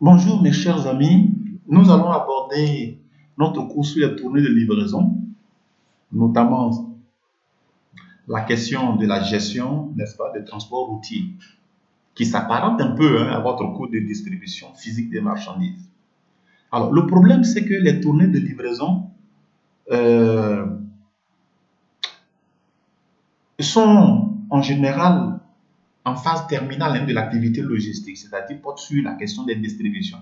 Bonjour mes chers amis, nous allons aborder notre cours sur les tournées de livraison, notamment la question de la gestion, n'est-ce pas, des transports routiers, qui s'apparente un peu à votre cours de distribution physique des marchandises. Alors, le problème, c'est que les tournées de livraison euh, sont en général en phase terminale de l'activité logistique, c'est-à-dire portent sur la question des distributions.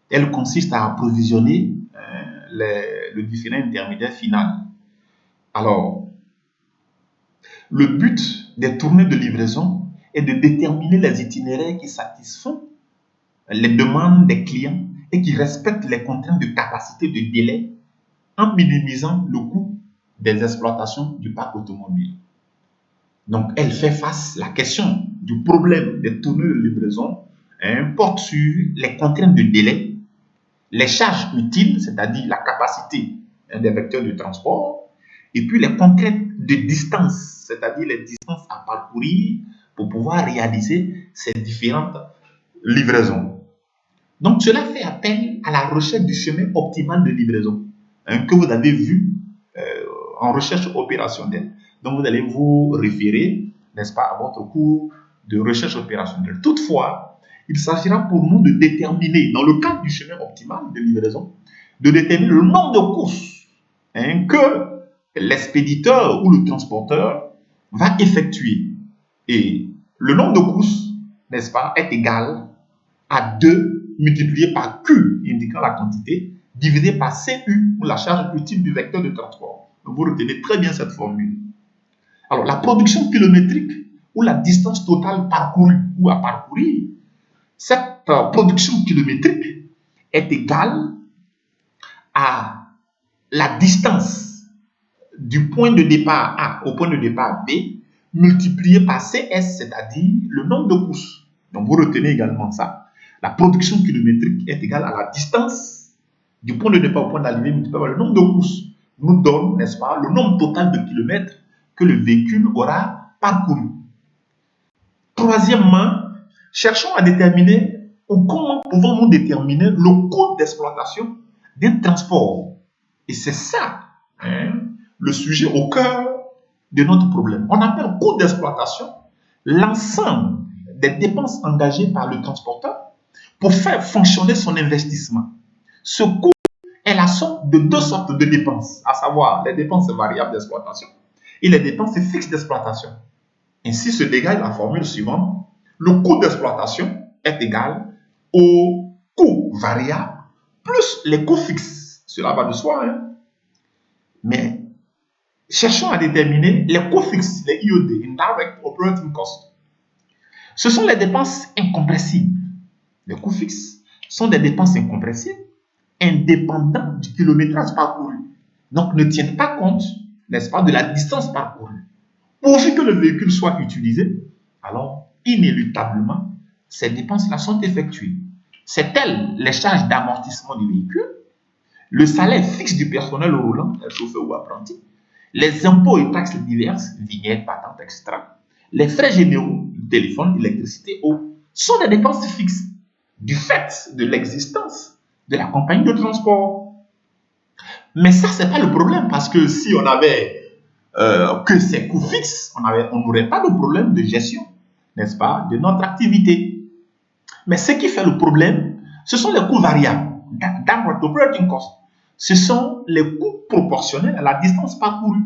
Elle consiste à approvisionner le différent intermédiaire final. Alors, le but des tournées de livraison est de déterminer les itinéraires qui satisfont les demandes des clients et qui respectent les contraintes de capacité de délai en minimisant le coût des exploitations du parc automobile. Donc, elle fait face, la question du problème des tournées de livraison porte sur les contraintes de délai, les charges utiles, c'est-à-dire la capacité des vecteurs de transport, et puis les contraintes de distance, c'est-à-dire les distances à parcourir pour pouvoir réaliser ces différentes livraisons. Donc, cela fait appel à la recherche du chemin optimal de livraison que vous avez vu en recherche opérationnelle. Donc, vous allez vous référer, n'est-ce pas, à votre cours de recherche opérationnelle. Toutefois, il s'agira pour nous de déterminer, dans le cadre du chemin optimal de livraison, de déterminer le nombre de courses que l'expéditeur ou le transporteur va effectuer. Et le nombre de courses, n'est-ce pas, est égal à 2 multiplié par Q, indiquant la quantité, divisé par CU, ou la charge utile du vecteur de transport. Donc, vous retenez très bien cette formule. Alors, la production kilométrique ou la distance totale parcourue ou à parcourir, cette production kilométrique est égale à la distance du point de départ A au point de départ B multiplié par CS, c'est-à-dire le nombre de courses. Donc, vous retenez également ça. La production kilométrique est égale à la distance du point de départ au point d'arrivée multiplié par le nombre de courses. Nous donne, n'est-ce pas, le nombre total de kilomètres que le véhicule aura parcouru. Troisièmement, cherchons à déterminer ou comment pouvons-nous déterminer le coût d'exploitation d'un transport. Et c'est ça, le sujet au cœur de notre problème. On appelle coût d'exploitation l'ensemble des dépenses engagées par le transporteur pour faire fonctionner son investissement. Ce coût est la somme de deux sortes de dépenses, à savoir les dépenses variables d'exploitation et les dépenses fixes d'exploitation. Ainsi se dégage la formule suivante. Le coût d'exploitation est égal au coût variable plus les coûts fixes. Cela va de soi. Mais cherchons à déterminer les coûts fixes, les IOD, Indirect Operating Cost. Ce sont les dépenses incompressibles. Les coûts fixes sont des dépenses incompressibles, indépendantes du kilométrage parcouru. Donc, ne tiennent pas compte, n'est-ce pas, de la distance parcourue. Pourvu que le véhicule soit utilisé, alors, inéluctablement, ces dépenses-là sont effectuées. C'est elles les charges d'amortissement du véhicule, le salaire fixe du personnel roulant, chauffeur ou apprenti, les impôts et taxes diverses, vignettes, patentes, etc., les frais généraux, téléphone, électricité, eau, sont des dépenses fixes du fait de l'existence de la compagnie de transport. Mais ça, ce n'est pas le problème, parce que si on avait que ces coûts fixes, on n'aurait pas de problème de gestion, n'est-ce pas, de notre activité. Mais ce qui fait le problème, ce sont les coûts variables, direct operating cost. Ce sont les coûts proportionnels à la distance parcourue.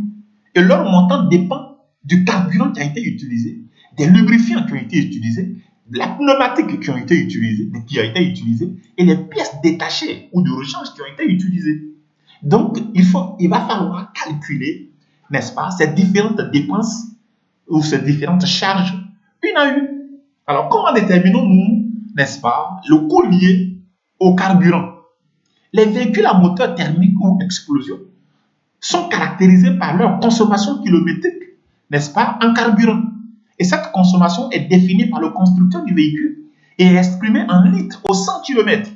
Et leur montant dépend du carburant qui a été utilisé, des lubrifiants qui ont été utilisés, de la pneumatique qui a été utilisée, et les pièces détachées ou de rechange qui ont été utilisées. Donc, il va falloir calculer, n'est-ce pas, ces différentes dépenses ou ces différentes charges une à une. Alors, comment déterminons-nous, n'est-ce pas, le coût lié au carburant? Les véhicules à moteur thermique ou explosion sont caractérisés par leur consommation kilométrique, n'est-ce pas, en carburant. Et cette consommation est définie par le constructeur du véhicule et est exprimée en litres au 100 km.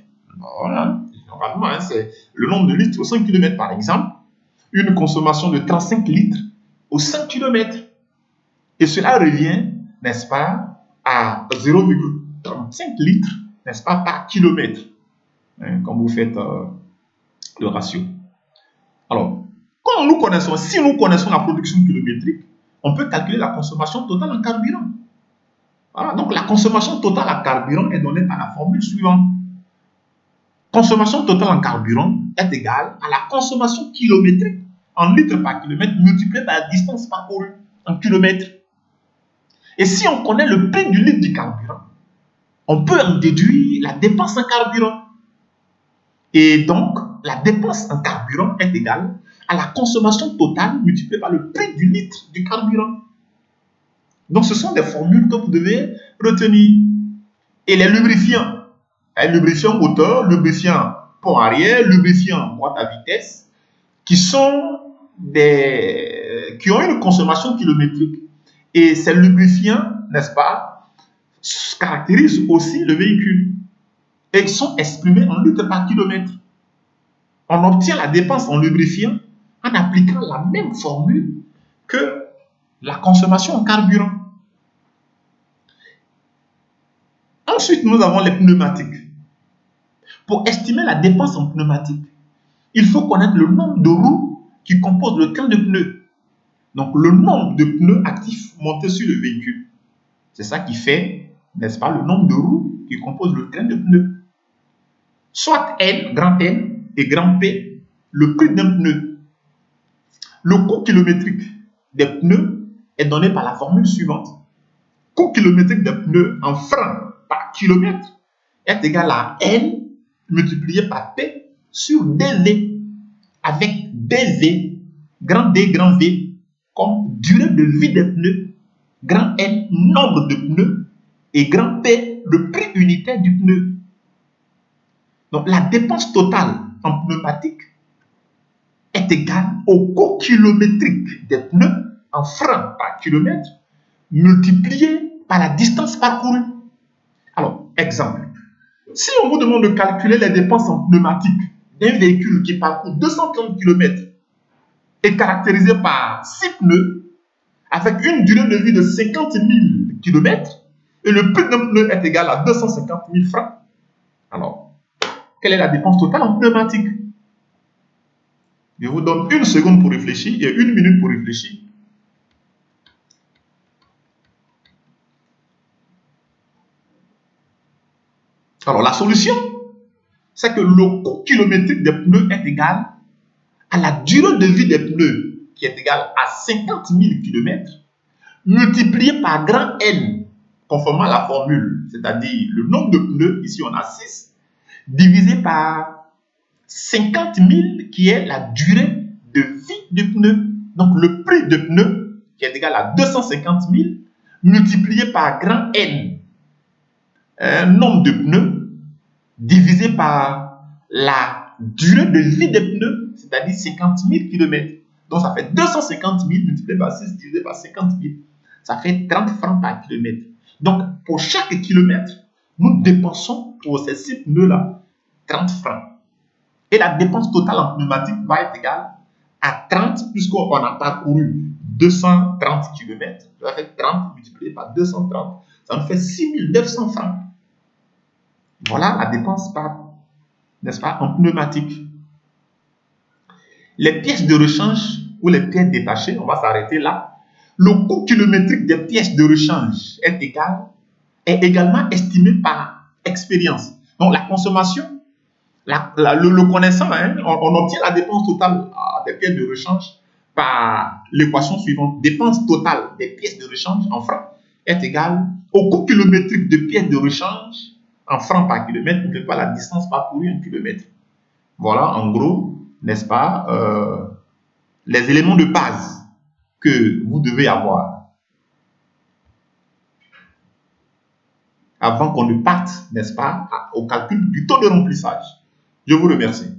Voilà. Normalement, c'est le nombre de litres au 100 km. Par exemple, une consommation de 35 litres au 100 km. Et cela revient, n'est-ce pas, à 0,35 litres n'est-ce pas, par kilomètre, hein, quand vous faites le ratio. Alors, quand nous connaissons, si nous connaissons la production kilométrique, on peut calculer la consommation totale en carburant. Voilà, donc la consommation totale en carburant est donnée par la formule suivante. Consommation totale en carburant est égale à la consommation kilométrique en litres par kilomètre multiplié par la distance parcourue en kilomètres. Et si on connaît le prix du litre du carburant, on peut en déduire la dépense en carburant. Et donc, la dépense en carburant est égale à la consommation totale multipliée par le prix du litre du carburant. Donc, ce sont des formules que vous devez retenir. Et les lubrifiants, lubrifiant moteur, lubrifiant pont arrière, lubrifiant boîte à vitesse, qui ont une consommation kilométrique. Et ces lubrifiants, n'est-ce pas, caractérisent aussi le véhicule. Et ils sont exprimés en litres par kilomètre. On obtient la dépense en lubrifiant en appliquant la même formule que la consommation en carburant. Ensuite, nous avons les pneumatiques. Pour estimer la dépense en pneumatique, il faut connaître le nombre de roues qui composent le train de pneus. Donc, le nombre de pneus actifs montés sur le véhicule. C'est ça qui fait, n'est-ce pas, le nombre de roues qui composent le train de pneus. Soit N, grand N, et grand P, le prix d'un pneu. Le coût kilométrique des pneus est donné par la formule suivante. Coût kilométrique des pneus en francs par kilomètre est égal à N multiplié par P sur DV, avec DV, grand D, grand V, comme durée de vie des pneus, grand N, nombre de pneus, et grand P, le prix unitaire du pneu. Donc, la dépense totale en pneumatique est égale au coût kilométrique des pneus en francs par kilomètre multiplié par la distance parcourue. Alors, exemple. Si on vous demande de calculer les dépenses en pneumatique d'un véhicule qui parcourt 230 km est caractérisé par 6 pneus avec une durée de vie de 50 000 km et le prix d'un pneu est égal à 250 000 francs. Alors, quelle est la dépense totale en pneumatique? Je vous donne une seconde pour réfléchir et une minute pour réfléchir. Alors, la solution, c'est que le coût kilométrique des pneus est égal à la durée de vie des pneus, qui est égale à 50 000 km, multiplié par grand N, conformément à la formule, c'est-à-dire le nombre de pneus, ici on a 6, divisé par 50 000, qui est la durée de vie du pneu. Donc le prix de pneu, qui est égal à 250 000, multiplié par grand N, nombre de pneus, divisé par la durée de vie des pneus, c'est-à-dire 50 000 km. Donc, ça fait 250 000 multiplié par 6 divisé par 50 000. Ça fait 30 francs par kilomètre. Donc, pour chaque kilomètre, nous dépensons pour ces 6 pneus-là 30 francs. Et la dépense totale en pneumatique va être égale à 30, puisqu'on a parcouru 230 km. Ça fait 30 multiplié par 230. Ça nous fait 6 900 francs. Voilà la dépense par, n'est-ce pas, en pneumatique. Les pièces de rechange ou les pièces détachées, on va s'arrêter là. Le coût kilométrique des pièces de rechange est également estimé par expérience. Donc la consommation, le connaissant, hein, on obtient la dépense totale des pièces de rechange par l'équation suivante. Dépense totale des pièces de rechange en francs est égale au coût kilométrique de pièces de rechange en francs par kilomètre, multiplié par la distance parcourue en kilomètres. Voilà, en gros, n'est-ce pas, les éléments de base que vous devez avoir avant qu'on ne parte, n'est-ce pas, au calcul du taux de remplissage. Je vous remercie.